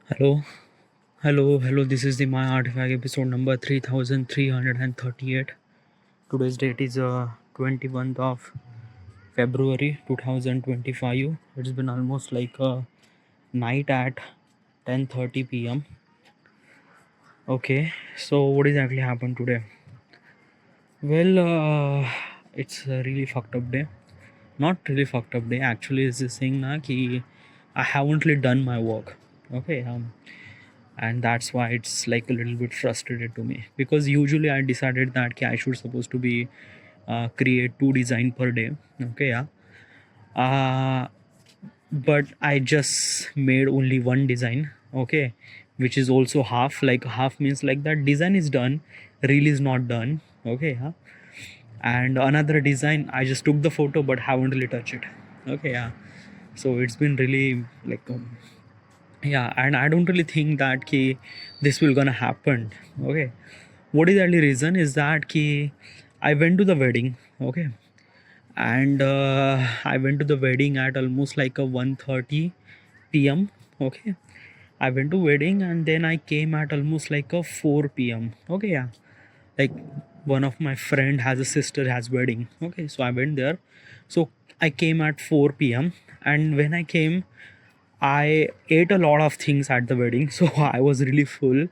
Hello, hello. This is the My Artifact episode number 3338. Today's date is 21st of February 2025. It's been almost like a night at 10:30 p.m. Okay, so what exactly happened today? Well, it's a really fucked up day. Not really fucked up day. Actually, it's this thing na ki I haven't really done my work. Okay, and that's why it's like a little bit frustrated to me because usually I decided that I should supposed to be create 2 design per day. Okay, yeah. uh, but I just made only 1 design. Okay, which is also half, like half means like that design is done, reel is not done. Okay, yeah. And another design I just took the photo but haven't really touched it. Okay, yeah. So it's been really like yeah, and I don't really think that this will gonna happen. Okay, what is the only reason is that I went to the wedding. Okay, and I went to the wedding at almost like a 1:30 p.m. Okay, I went to wedding and then I came at almost like a 4 p.m. Okay, yeah, like one of my friend has a sister has wedding. Okay, so I went there. So I came at 4 p.m. and when I came, I ate a lot of things at the wedding, so I was really full,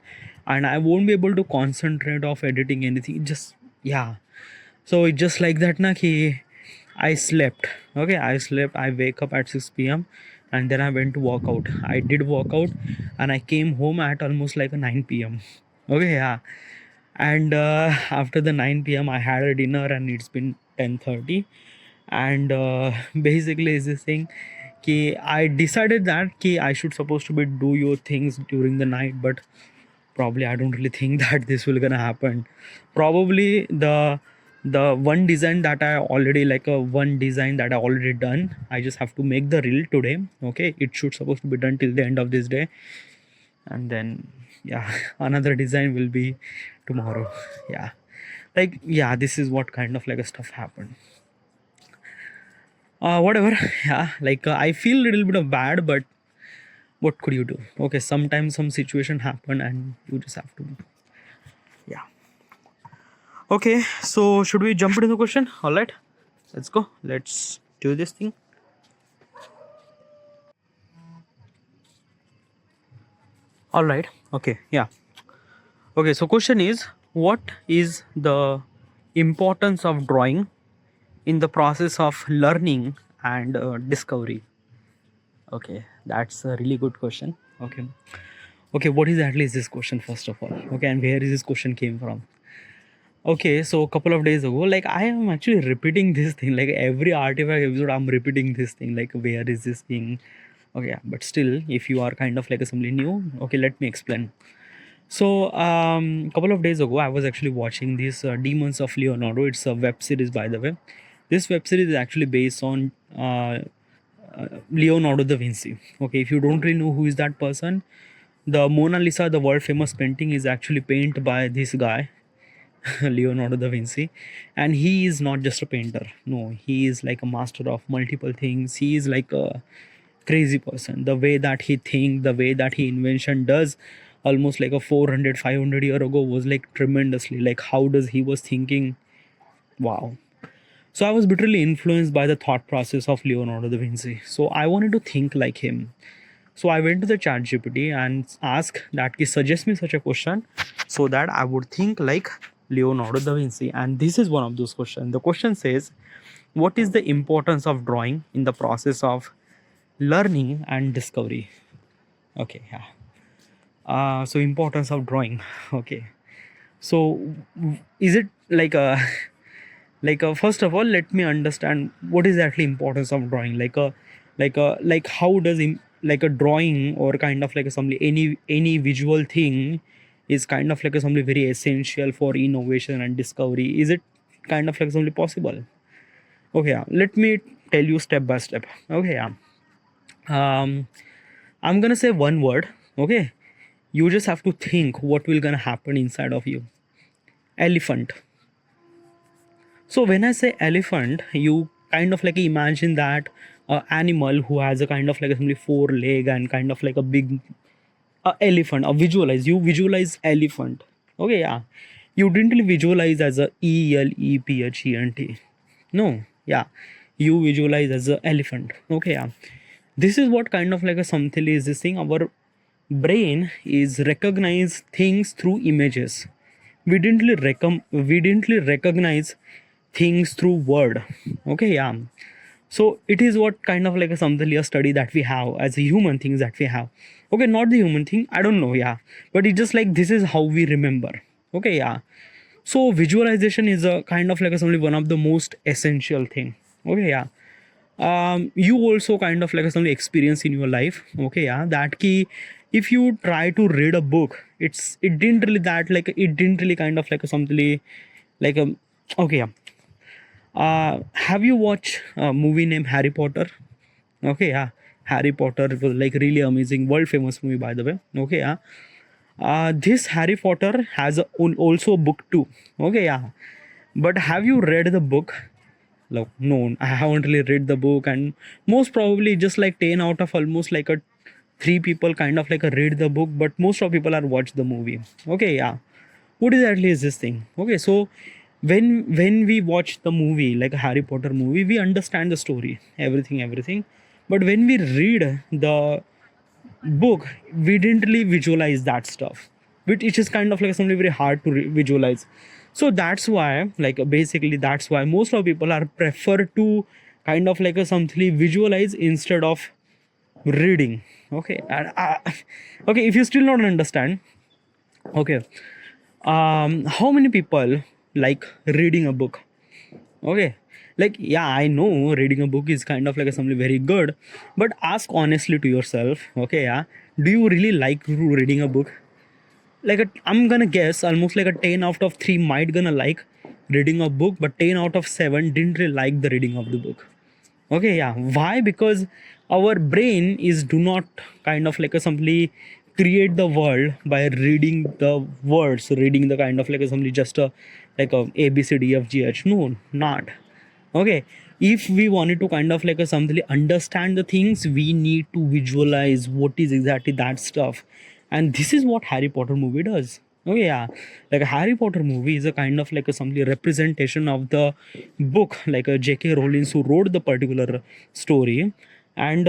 and I won't be able to concentrate of editing anything. Just yeah, so it's just like that, na ki I slept. Okay, I slept. I wake up at 6 p.m. and then I went to work out. I did work out, and I came home at almost like a 9 p.m. Okay, yeah, and after the 9 p.m. I had a dinner, and it's been 10:30, and basically is this thing कि I decided that कि I should supposed to be do your things during the night, but probably I don't really think that this will gonna happen. Probably the one design that I already like a one design that I already done. I just have to make the reel today. Okay, it should supposed to be done till the end of this day, and then yeah, another design will be tomorrow. Yeah, like yeah, this is what kind of like a stuff happened. Whatever. Yeah, like I feel a little bit of bad, but what could you do? Okay, sometimes some situation happen and you just have to yeah. Okay, so should we jump into the question? All right, let's go. Let's do this thing. All right. Okay, yeah. Okay, so question is, what is the importance of drawing in the process of learning and discovery? Okay, that's a really good question. Okay, okay, what exactly is this question first of all? Okay, and where is this question came from? Okay, so a couple of days ago, like I am actually repeating this thing. Like every artifact episode, I'm repeating this thing. Like where is this thing? Okay, yeah, but still, if you are kind of like a somebody new, okay, let me explain. So, couple of days ago, I was actually watching this Demons of Leonardo. It's a web series, by the way. This web series is actually based on Leonardo da Vinci. Okay, if you don't really know who is that person, the Mona Lisa, the world famous painting, is actually painted by this guy Leonardo da Vinci, and he is not just a painter. No, he is like a master of multiple things. He is like a crazy person. The way that he think, the way that he invention does, almost like a 400, 500 year ago was like tremendously. Like how does he was thinking? Wow. So I was bitterly influenced by the thought process of Leonardo da Vinci. So I wanted to think like him. So I went to the chat GPT and asked that he suggest me such a question so that I would think like Leonardo da Vinci. And this is one of those questions. The question says, what is the importance of drawing in the process of learning and discovery? Okay, yeah. So importance of drawing. Okay. So is it like a first of all, let me understand what is actually importance of drawing. Like how does like a drawing or kind of like a something any visual thing is kind of like a something very essential for innovation and discovery. Is it kind of like something possible? Okay, yeah. Let me tell you step by step. Okay, yeah. I'm gonna say one word. Okay, you just have to think what will gonna happen inside of you. Elephant. So when I say elephant, you kind of like imagine that animal who has a kind of like a simply 4 leg and kind of like a big a elephant, a visualize, you visualize elephant. Okay, yeah, you didn't really visualize as a elephant. No, yeah, you visualize as a elephant. Okay, yeah, this is what kind of like a something is this thing. Our brain is recognize things through images. We didn't really recognize things through word. Okay, yeah, so it is what kind of like a something a study that we have as a human things that we have. Okay, not the human thing, I don't know, yeah, but it's just like this is how we remember. Okay, yeah, so visualization is a kind of like a, something one of the most essential thing. Okay, yeah, you also kind of like a something experience in your life. Okay, yeah, that key, if you try to read a book, it didn't really that like it didn't really kind of like a something like a okay, yeah, have you watched a movie named Harry Potter? Okay, yeah. Harry Potter was like really amazing, world famous movie by the way. Okay, yeah. This Harry Potter has also a book too. Okay, yeah. But have you read the book? No, I haven't really read the book, and most probably just like 10 out of almost like a three people kind of like a read the book, but most of people are watch the movie. Okay, yeah. What exactly is this thing? Okay, so when we watch the movie like a Harry Potter movie, we understand the story, everything. But when we read the book, we didn't really visualize that stuff, but it is kind of like something very hard to visualize. So that's why like basically that's why most of people are prefer to kind of like a something visualize instead of reading. Okay, and okay, if you still not understand, okay, how many people like reading a book? Okay, like yeah, I know reading a book is kind of like something very good, but ask honestly to yourself. Okay, yeah, do you really like reading a book? Like I'm gonna guess almost like a 10 out of 3 might gonna like reading a book, but 10 out of 7 didn't really like the reading of the book. Okay, yeah, why? Because our brain is do not kind of like a simply create the world by reading the words, reading the kind of like a simply just a like a b c d f g h. No, not. Okay, if we wanted to kind of like a something understand the things, we need to visualize what is exactly that stuff, and this is what Harry Potter movie does. Okay, yeah, like a Harry Potter movie is a kind of like a something representation of the book, like a J.K. Rowling who wrote the particular story, and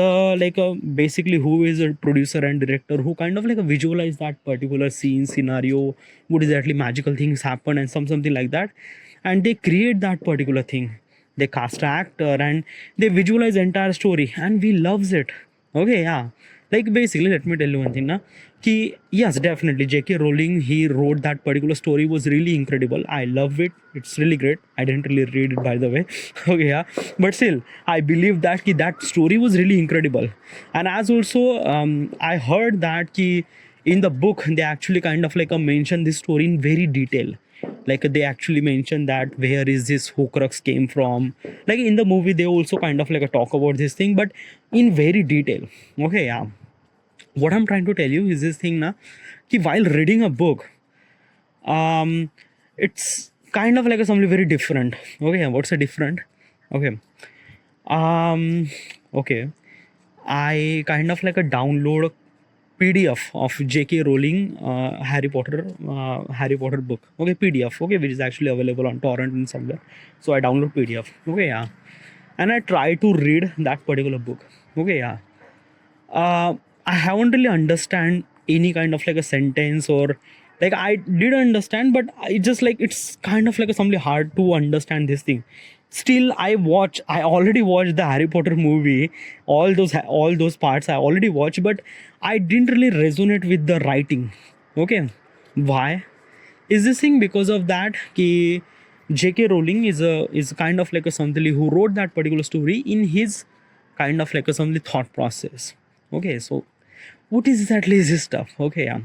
basically who is a producer and director who kind of like a visualize that particular scene scenario, what exactly magical things happen and something like that, and they create that particular thing. They cast an actor and they visualize the entire story, and we loves it. Okay, yeah, like basically let me tell you one thing now, ki yes, definitely J.K. Rowling, he wrote that particular story was really incredible. I love it, it's really great. I didn't really read it by the way. Okay, yeah, but still I believe that ki that story was really incredible. And as also I heard that ki in the book they actually kind of like mention this story in very detail. Like they actually mention that where is this Horcrux came from. Like in the movie they also kind of like talk about this thing, but in very detail. Okay, yeah, what I'm trying to tell you is this thing na, ki while reading a book, it's kind of like a something very different. Okay, what's the different? Okay, um okay, I kind of like a download PDF of J.K. Rowling Harry Potter book. Okay, PDF. Okay, which is actually available on torrent and somewhere. So I download PDF. Okay, yeah, and I try to read that particular book. Okay, yeah. I haven't really understand any kind of like a sentence, or like I did understand, but I just like it's kind of like a something hard to understand this thing. Still, I already watched the Harry Potter movie, all those parts I already watched, but I didn't really resonate with the writing. Okay, why? Is this thing because of that? Ki J.K. Rowling is kind of like a something who wrote that particular story in his kind of like a something thought process. Okay, so what is exactly this stuff? Okay, yeah.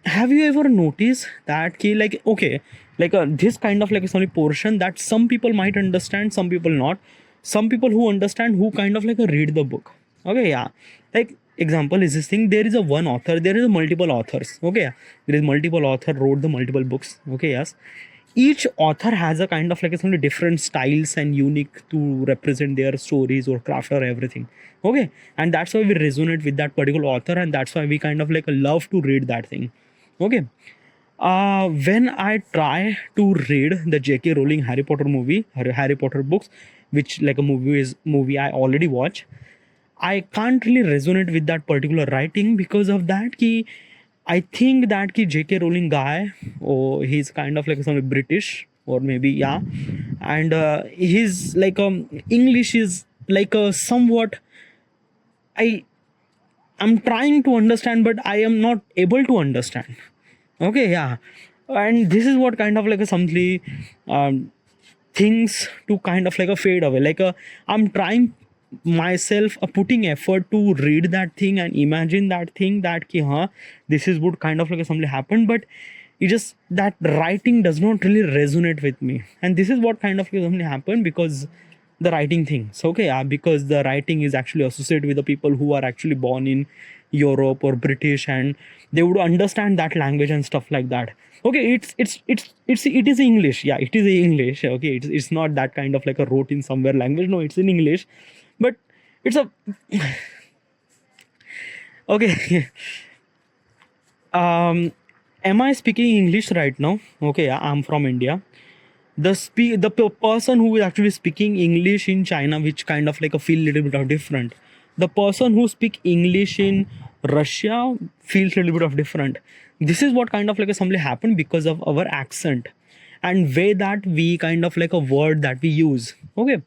Have you ever noticed that ki like okay, like this kind of like a something portion that some people might understand, some people not. Some people who understand who kind of like read the book. Okay, yeah. Like example is this thing, there is a one author, there is a multiple authors. Okay, yeah. There is multiple author wrote the multiple books. Okay, yes. each author has a kind of like some different styles and unique to represent their stories or craft or everything. Okay, and that's why we resonate with that particular author, and that's why we kind of like love to read that thing. Okay, when I try to read the J.K. Rowling Harry Potter movie, Harry Potter books, which like a movie I already watch, I can't really resonate with that particular writing because of that. Ki I think that ki J.K. Rowling guy, oh, he's kind of like some British or maybe yeah, and his like English is like a somewhat I I'm trying to understand, but I am not able to understand. Okay, yeah, and this is what kind of like a something things to kind of like a fade away. Like I'm trying myself putting effort to read that thing and imagine that thing that ki huh, this is what kind of like something happened, but it just that writing does not really resonate with me, and this is what kind of something happened because the writing things. Okay, yeah, because the writing is actually associated with the people who are actually born in Europe or British, and they would understand that language and stuff like that. Okay, it is English. Yeah, it is English. Okay, it's not that kind of like a wrote in somewhere language. No, it's in English, but it's a okay. Am I speaking English right now? Okay, yeah, I'm from India. The person who is actually speaking English in China, which kind of like a feel little bit of different. The person who speak English in Russia feels a little bit of different. This is what kind of like a something happened because of our accent and way that we kind of like a word that we use. Okay,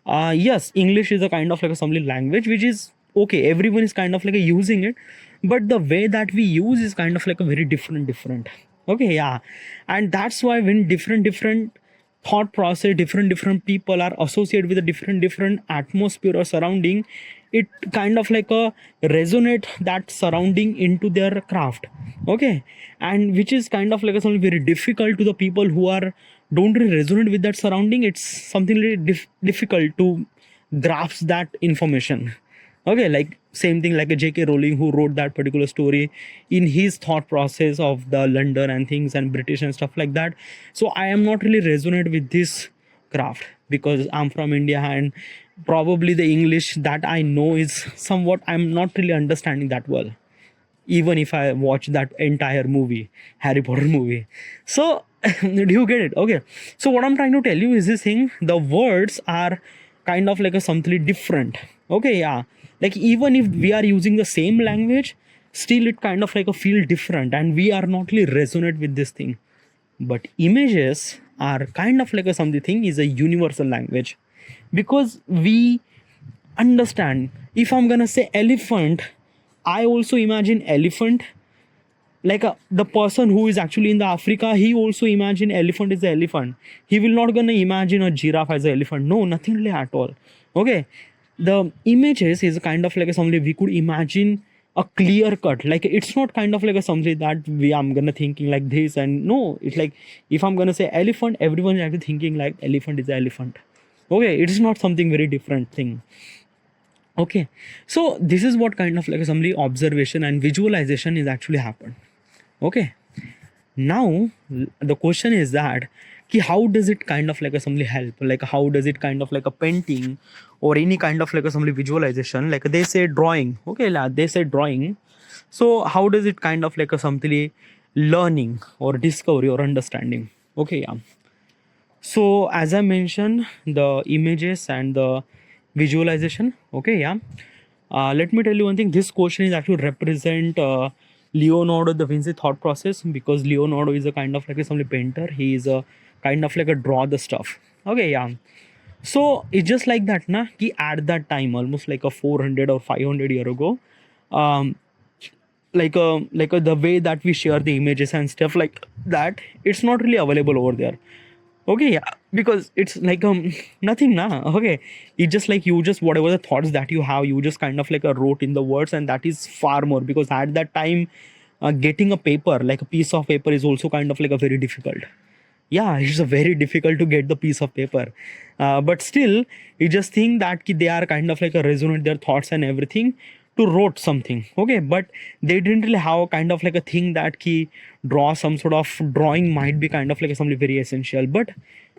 yes, English is a kind of like a something language which is okay. Everyone is kind of like a using it, but the way that we use is kind of like a very different. Okay, yeah, and that's why when different thought process, different people are associated with a different atmosphere or surrounding, it kind of like a resonate that surrounding into their craft. Okay, and which is kind of like a something very difficult to the people who are don't really resonate with that surrounding. It's something really difficult to grasp that information. Okay, like same thing like a J.K. Rowling who wrote that particular story in his thought process of the London and things and British and stuff like that. So I am not really resonate with this craft because I'm from India, and probably the English that I know is somewhat I'm not really understanding that well, even if I watch that entire movie, Harry Potter movie. So, do you get it? Okay. So, what I'm trying to tell you is this thing the words are kind of like a something different. Okay, yeah. Like, even if we are using the same language, still it kind of like a feel different, and we are not really resonate with this thing. But images are kind of like a something thing is a universal language because we understand. If I'm gonna say elephant, I also imagine elephant. Like the person who is actually in the Africa, he also imagine elephant is the elephant. He will not gonna imagine a giraffe as an elephant. No, nothing really at all. Okay, the images is kind of like a something we could imagine a clear cut. Like it's not kind of like a something that we I'm gonna thinking like this and no. It's like if I'm gonna say elephant, everyone is actually thinking like elephant is the elephant. Okay, it is not something very different thing. Okay, so this is what kind of like assembly observation and visualization is actually happened. Okay, now the question is that ki how does it kind of like assembly help, like how does it kind of like a painting or any kind of like assembly visualization, like they say drawing. Okay, they say drawing. So how does it kind of like a something learning or discovery or understanding? Okay, yeah. So as I mentioned, the images and the visualization. Okay, yeah. Let me tell you one thing. This question is actually represent Leonardo da Vinci thought process because Leonardo is a kind of like a some painter. He is a kind of like a draw the stuff. Okay, yeah. So it's just like that, na. Ki at that time, almost like a 400 or 500 year ago, um, the way that we share the images and stuff like that, it's not really available over there. Okay, yeah, because it's like nothing now. Okay, it's just like you just whatever the thoughts that you have, you just kind of like wrote in the words, and that is far more because at that time, getting a paper like a piece of paper is also kind of like a very difficult. Yeah, it's a very difficult to get the piece of paper, but still, you just think that they are kind of like a resonate their thoughts and everything to wrote something. Okay, but they didn't really have a kind of like a thing that key draw some sort of drawing might be kind of like something very essential. But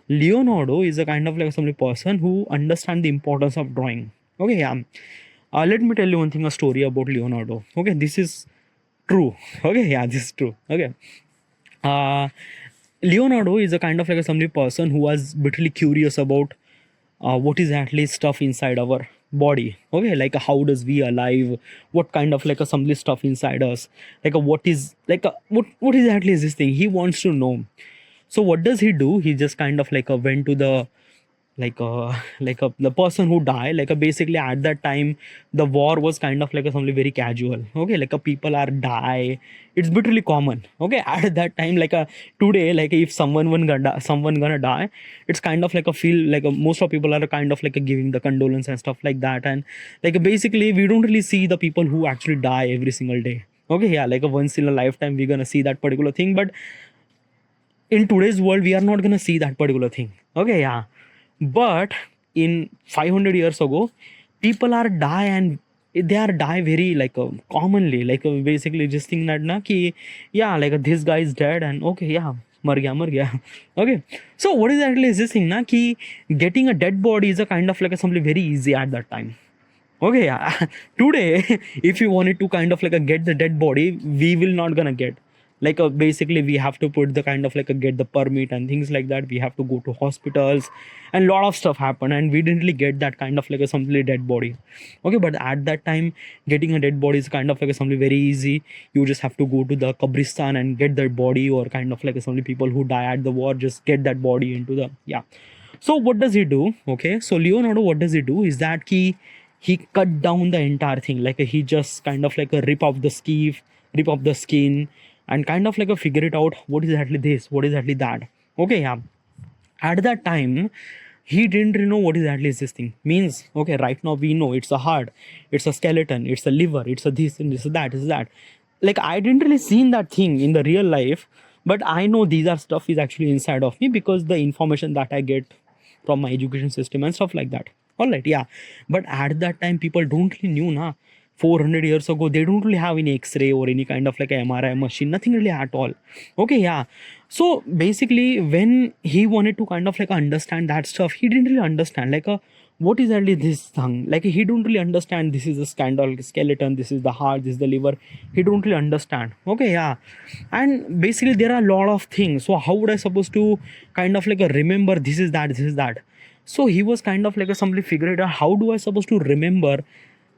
Leonardo is a kind of like some person who understand the importance of drawing. Okay, yeah. Let me tell you one thing, a story about Leonardo. Okay, this is true. Okay, yeah, this is true. Okay. Uh, Leonardo is a kind of like a some person who was bitterly curious about what is actually stuff inside our body. Okay, like how does we alive, what kind of like a some stuff inside us, like a what is like a what exactly is this thing he wants to know. So what does he do? He just kind of like went to the the person who died, basically at that time the war was kind of like a something very casual. Okay, like a people are die, it's bitterly common. Okay, at that time today, like if someone gonna die, it's kind of like a feel like most of people are kind of like giving the condolence and stuff like that. And basically we don't really see the people who actually die every single day. Okay, yeah, like a once in a lifetime we're gonna see that particular thing. But in today's world we are not gonna see that particular thing. Okay, yeah. But in 500 years ago, people are die, and they are die very commonly, basically just think that na ki yeah, this guy is dead and okay, yeah, mar gaya. Okay, so what exactly is this thing na ki getting a dead body is a kind of like a something very easy at that time. Okay, yeah. Today if you wanted to kind of get the dead body, we will not gonna get basically we have to put the kind of get the permit and things like that. We have to go to hospitals and lot of stuff happen, and we didn't really get that kind of a simply dead body. Okay, but at that time getting a dead body is kind of something very easy. You just have to go to the kabristan and get that body, or kind of some people who die at the war just get that body into the, yeah. So what does he do? Okay, so Leonardo, what does he do is that he cut down the entire thing. He just kind of rip off the sleeve, rip off the skin, and kind of figure it out what is exactly this, what is exactly that. Okay, yeah. At that time he didn't really know what exactly is this thing means. Okay, right now we know it's a heart, it's a skeleton, it's a liver, it's a this and this is that, is that. I didn't really seen that thing in the real life, but I know these are stuff is actually inside of me because the information that I get from my education system and stuff like that. All right, yeah. But at that time people don't really knew na. 400 years ago they don't really have any x-ray or any kind of MRI machine, nothing really at all. Okay, yeah. So basically when he wanted to kind of understand that stuff, he didn't really understand what is actually this thing. He don't really understand this is a scandal skeleton, this is the heart, this is the liver. He don't really understand. Okay, yeah. And basically there are a lot of things, so how would I supposed to kind of remember this is that, this is that. So he was kind of somebody figure it out, how do I supposed to remember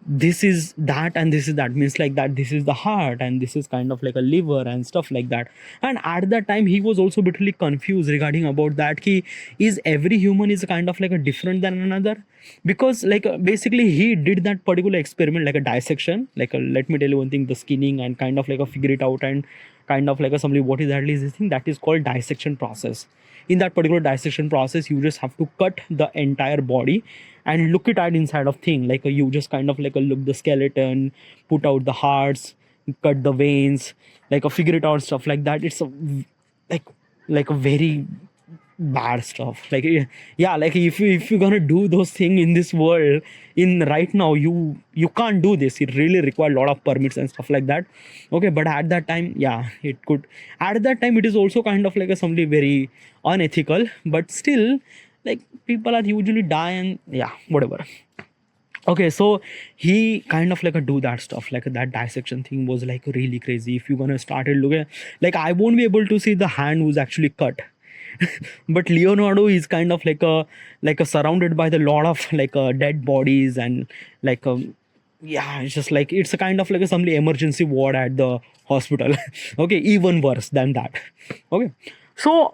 this is that and this is that, means that this is the heart and this is kind of a liver and stuff like that. And at that time he was also bitterly confused regarding about that ki is every human is kind of a different than another. Because basically he did that particular experiment, a dissection, let me tell you one thing, the skinning and kind of figure it out, and kind of somebody what is exactly this thing, that is called dissection process. In that particular dissection process you just have to cut the entire body and look it at inside of thing, you just kind of look the skeleton, put out the hearts, cut the veins, figure it out, stuff like that. It's a a very bad stuff. Yeah, if you're gonna do those things in this world, in right now, you can't do this. It really requires a lot of permits and stuff like that. Okay, but at that time, yeah, it could. At that time it is also kind of something very unethical, but still people are usually die and yeah, whatever. Okay, so he kind of do that stuff, that dissection thing was really crazy. If you're gonna start it looking, I won't be able to see the hand who's actually cut. But Leonardo is kind of a surrounded by the lot of dead bodies and yeah, it's just it's a kind of some emergency ward at the hospital. Okay, even worse than that. Okay, so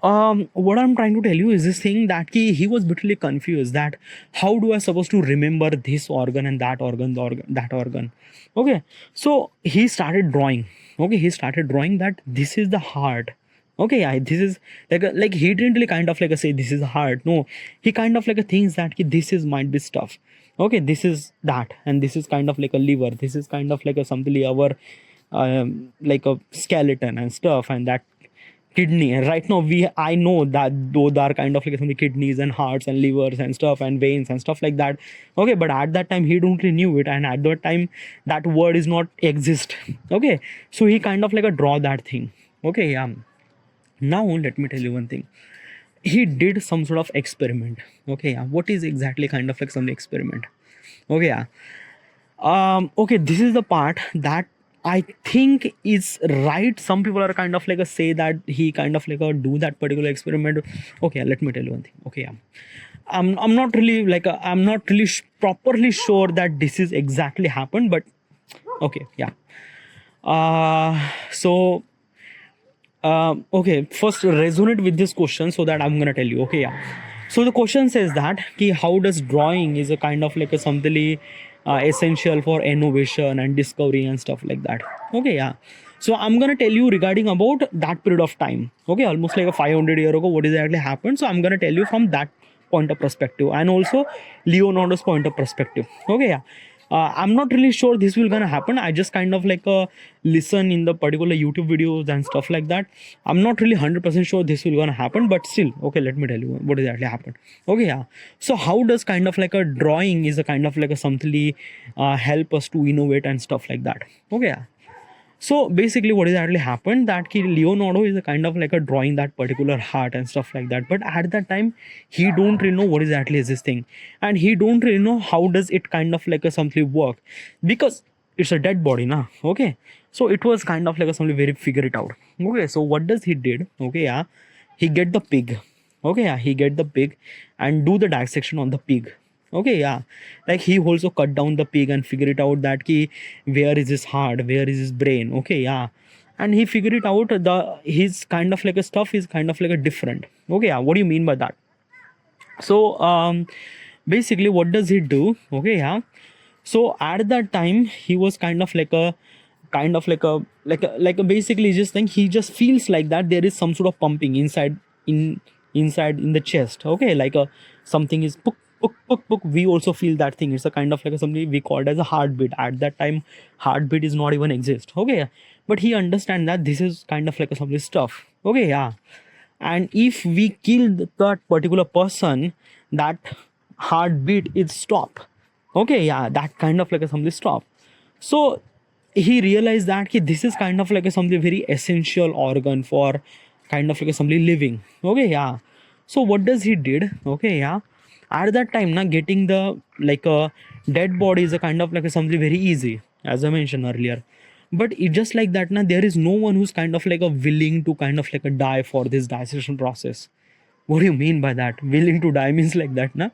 what I'm trying to tell you is this thing that he was bitterly confused that how do I supposed to remember this organ and that organ, that organ. Okay, so he started drawing. Okay, he started drawing that this is the heart. Okay, yeah, this is he didn't really kind of say this is heart. No, he kind of thinks that this is might be stuff. Okay, this is that, and this is kind of a liver. This is kind of a something our a skeleton and stuff, and that kidney. And right now I know that those are kind of like some kidneys and hearts and livers and stuff and veins and stuff like that. Okay, but at that time he don't really knew it, and at that time that word is not exist. Okay, so he kind of like a draw that thing. Okay, yeah. Now let me tell you one thing. He did some sort of experiment. Okay, yeah. What is exactly kind of like some experiment? Okay, yeah. Okay, this is the part that I think is right. Some people are kind of like a say that he kind of like a do that particular experiment. Okay, let me tell you one thing. Okay, yeah. I'm not really like I'm not really properly sure that this is exactly happened, but okay, yeah. So okay, first resonate with this question so that I'm gonna tell you. Okay, yeah. So the question says that how does drawing is a kind of like a something essential for innovation and discovery and stuff like that. Okay, yeah. So I'm gonna tell you regarding about that period of time. Okay, almost like a 500 year ago, what exactly happened. So I'm gonna tell you from that point of perspective, and also Leonardo's point of perspective. Okay, yeah. I'm not really sure this will gonna happen. I just kind of like listen in the particular YouTube videos and stuff like that. I'm not really 100% sure this will gonna happen, but still, okay, let me tell you what exactly happened. Okay, yeah. So how does kind of like a drawing is a kind of like a something help us to innovate and stuff like that. Okay, yeah. So basically what is actually happened that Leonardo is a kind of like a drawing that particular heart and stuff like that, but at that time he don't really know what is actually this thing, and he don't really know how does it kind of like a something work, because it's a dead body now. Okay, so it was kind of like a something very figure it out. Okay, so what does he did? Okay, yeah, he get the pig. Okay, yeah, he get the pig and do the dissection on the pig. Okay, yeah, like he also cut down the pig and figure it out that where is his heart, where is his brain. Okay, yeah, and he figured it out the his kind of like a stuff is kind of like a different. Okay, yeah, what do you mean by that? So basically what does he do? Okay, yeah, so at that time he was kind of like a basically just think he just feels like that there is some sort of pumping in inside in the chest. Okay, like a something is book book book book. We also feel that thing. It's a kind of like a something we called as a heartbeat. At that time heartbeat is not even exist. Okay, but he understand that this is kind of like a something stuff. Okay, yeah, and if we kill that particular person, that heartbeat is stop. Okay, yeah, that kind of like a something stop. So he realized that this is kind of like a something very essential organ for kind of like a something living. Okay, yeah. So what does he did? Okay, yeah, at that time now getting the like a dead body is a kind of like a something very easy, as I mentioned earlier, but it just like that now there is no one who's kind of like a willing to kind of like a die for this dissection process. What do you mean by that? Willing to die means like that, na?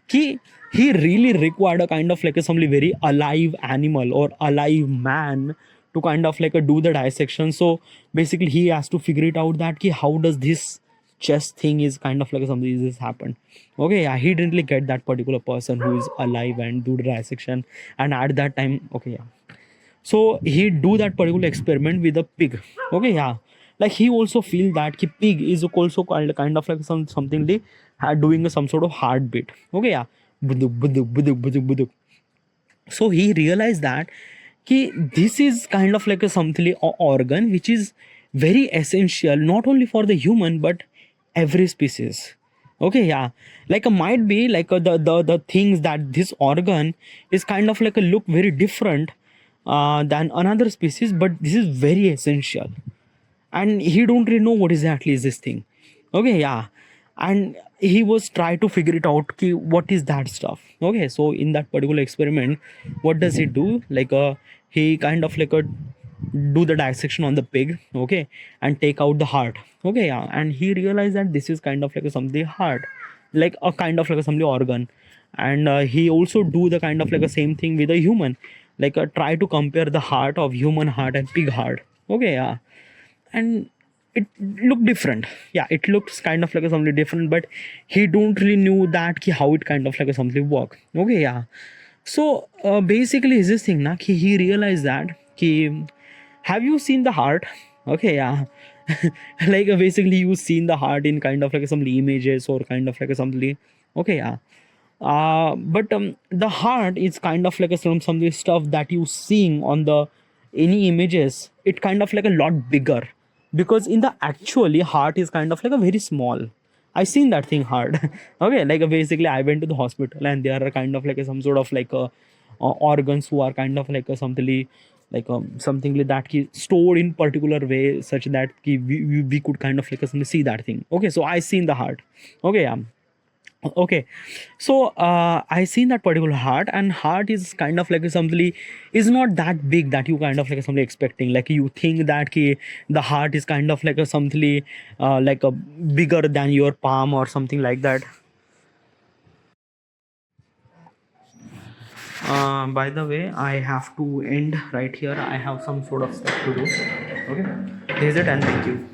He really required a kind of like a somebody very alive animal or alive man to kind of like a do the dissection. So basically he has to figure it out that how does this chest thing is kind of like something this happened. Okay, yeah, he didn't really get that particular person who is alive and do the dissection. And at that time, okay, yeah, so he do that particular experiment with a pig. Okay, yeah, like he also feel that pig is also kind of like something they had doing some sort of heartbeat. Okay, yeah, buduk, buduk, buduk, buduk, buduk. So he realized that this is kind of like a something organ which is very essential not only for the human but every species. Okay, yeah, like might be like the things that this organ is kind of like a look very different than another species, but this is very essential, and he don't really know what exactly is this thing. Okay, yeah, and he was try to figure it out what is that stuff. Okay, so in that particular experiment what does he do, like he kind of like do the dissection on the pig. Okay, and take out the heart. Okay, yeah, and he realized that this is kind of like something heart, like a kind of like something organ. And he also do the kind of like a same thing with a human, like try to compare the heart of human heart and pig heart. Okay, yeah, and it looked different. Yeah, it looks kind of like a something different, but he don't really knew that how it kind of like a something work. Okay, yeah, so basically is this thing na he realized that have you seen the heart? Okay, yeah, like basically you seen the heart in kind of like some images or kind of like something. Okay, yeah, but the heart is kind of like something stuff that you seeing on the any images. It kind of like a lot bigger. because in the actually heart is kind of like a very small. I seen that thing hard. Okay, like basically I went to the hospital and there are kind of like some sort of like organs who are kind of like something like something like that ki stored in particular way such that ki we could kind of like see that thing. Okay, so I seen the heart. Okay, yeah. Okay, so I seen that particular heart, and heart is kind of like something is not that big that you kind of like something expecting, like you think that ki, the heart is kind of like a something like a bigger than your palm or something like that. By the way, I have to end right here. I have some sort of stuff to do. Okay, this is it, and thank you.